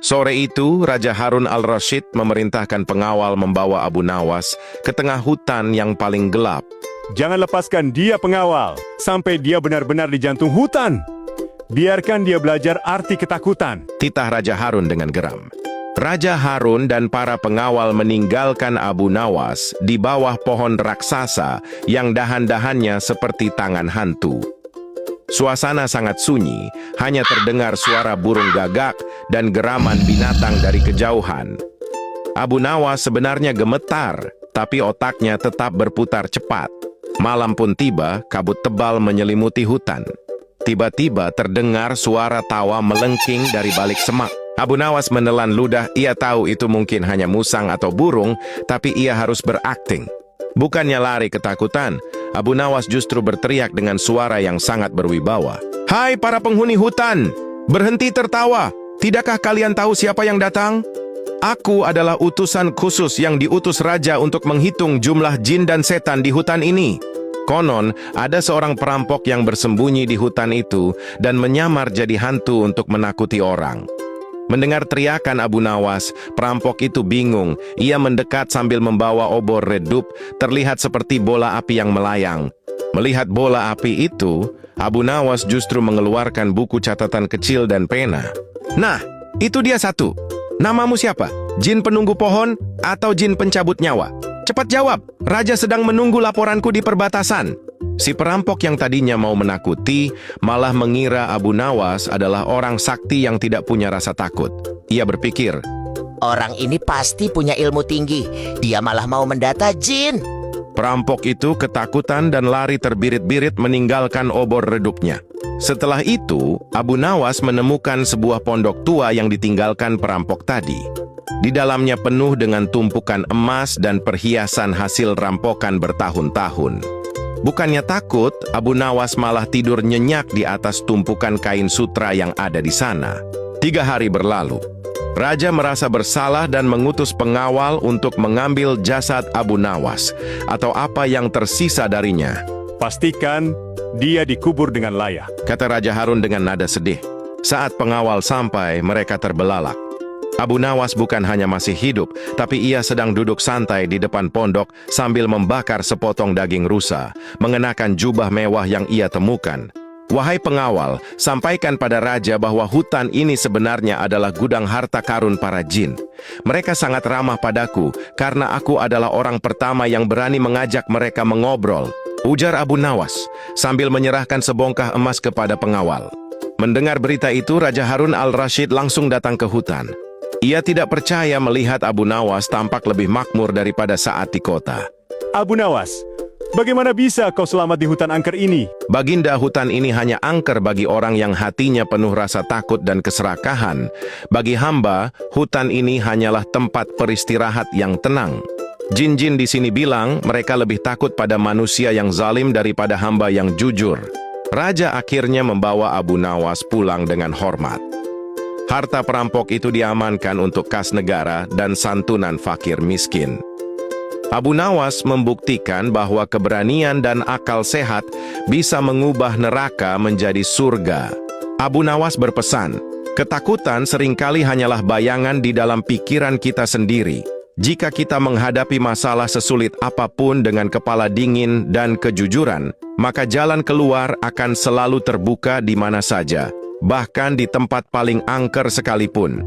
Sore itu, Raja Harun al-Rasyid memerintahkan pengawal membawa Abu Nawas ke tengah hutan yang paling gelap. Jangan lepaskan dia, pengawal, sampai dia benar-benar di jantung hutan. Biarkan dia belajar arti ketakutan. Titah Raja Harun dengan geram. Raja Harun dan para pengawal meninggalkan Abu Nawas di bawah pohon raksasa yang dahan-dahannya seperti tangan hantu. Suasana sangat sunyi, hanya terdengar suara burung gagak dan geraman binatang dari kejauhan. Abu Nawas sebenarnya gemetar, tapi otaknya tetap berputar cepat. Malam pun tiba, kabut tebal menyelimuti hutan. Tiba-tiba terdengar suara tawa melengking dari balik semak. Abu Nawas menelan ludah, ia tahu itu mungkin hanya musang atau burung, tapi ia harus berakting. Bukannya lari ketakutan, Abu Nawas justru berteriak dengan suara yang sangat berwibawa. "Hai para penghuni hutan, berhenti tertawa. Tidakkah kalian tahu siapa yang datang? Aku adalah utusan khusus yang diutus raja untuk menghitung jumlah jin dan setan di hutan ini. Konon, ada seorang perampok yang bersembunyi di hutan itu dan menyamar jadi hantu untuk menakuti orang." Mendengar teriakan Abu Nawas, perampok itu bingung. Ia mendekat sambil membawa obor redup, terlihat seperti bola api yang melayang. Melihat bola api itu, Abu Nawas justru mengeluarkan buku catatan kecil dan pena. "Nah, itu dia satu. Namamu siapa? Jin penunggu pohon atau jin pencabut nyawa? Cepat jawab, raja sedang menunggu laporanku di perbatasan." Si perampok yang tadinya mau menakuti, malah mengira Abu Nawas adalah orang sakti yang tidak punya rasa takut. Ia berpikir, Orang ini pasti punya ilmu tinggi. Dia malah mau mendata jin. perampok itu ketakutan dan lari terbirit-birit meninggalkan obor redupnya. Setelah itu, Abu Nawas menemukan sebuah pondok tua yang ditinggalkan perampok tadi. Di dalamnya penuh dengan tumpukan emas dan perhiasan hasil rampokan bertahun-tahun. Bukannya takut, Abu Nawas malah tidur nyenyak di atas tumpukan kain sutra yang ada di sana. 3 hari berlalu. Raja merasa bersalah dan mengutus pengawal untuk mengambil jasad Abu Nawas, atau apa yang tersisa darinya. Pastikan dia dikubur dengan layak, Kata Raja Harun dengan nada sedih. Saat pengawal sampai, mereka terbelalak. Abu Nawas bukan hanya masih hidup, tapi ia sedang duduk santai di depan pondok sambil membakar sepotong daging rusa, mengenakan jubah mewah yang ia temukan. "Wahai pengawal, sampaikan pada raja bahwa hutan ini sebenarnya adalah gudang harta karun para jin. Mereka sangat ramah padaku, karena aku adalah orang pertama yang berani mengajak mereka mengobrol," ujar Abu Nawas, sambil menyerahkan sebongkah emas kepada pengawal. Mendengar berita itu, Raja Harun al-Rasyid langsung datang ke hutan. Ia tidak percaya melihat Abu Nawas tampak lebih makmur daripada saat di kota. "Abu Nawas, bagaimana bisa kau selamat di hutan angker ini?" Baginda, hutan ini hanya angker bagi orang yang hatinya penuh rasa takut dan keserakahan. Bagi hamba, hutan ini hanyalah tempat peristirahat yang tenang. Jin-jin di sini bilang mereka lebih takut pada manusia yang zalim daripada hamba yang jujur. Raja akhirnya membawa Abu Nawas pulang dengan hormat. Harta perampok itu diamankan untuk kas negara dan santunan fakir miskin. Abu Nawas membuktikan bahwa keberanian dan akal sehat bisa mengubah neraka menjadi surga. Abu Nawas berpesan, ketakutan seringkali hanyalah bayangan di dalam pikiran kita sendiri. Jika kita menghadapi masalah sesulit apapun dengan kepala dingin dan kejujuran, maka jalan keluar akan selalu terbuka di mana saja, bahkan di tempat paling angker sekalipun.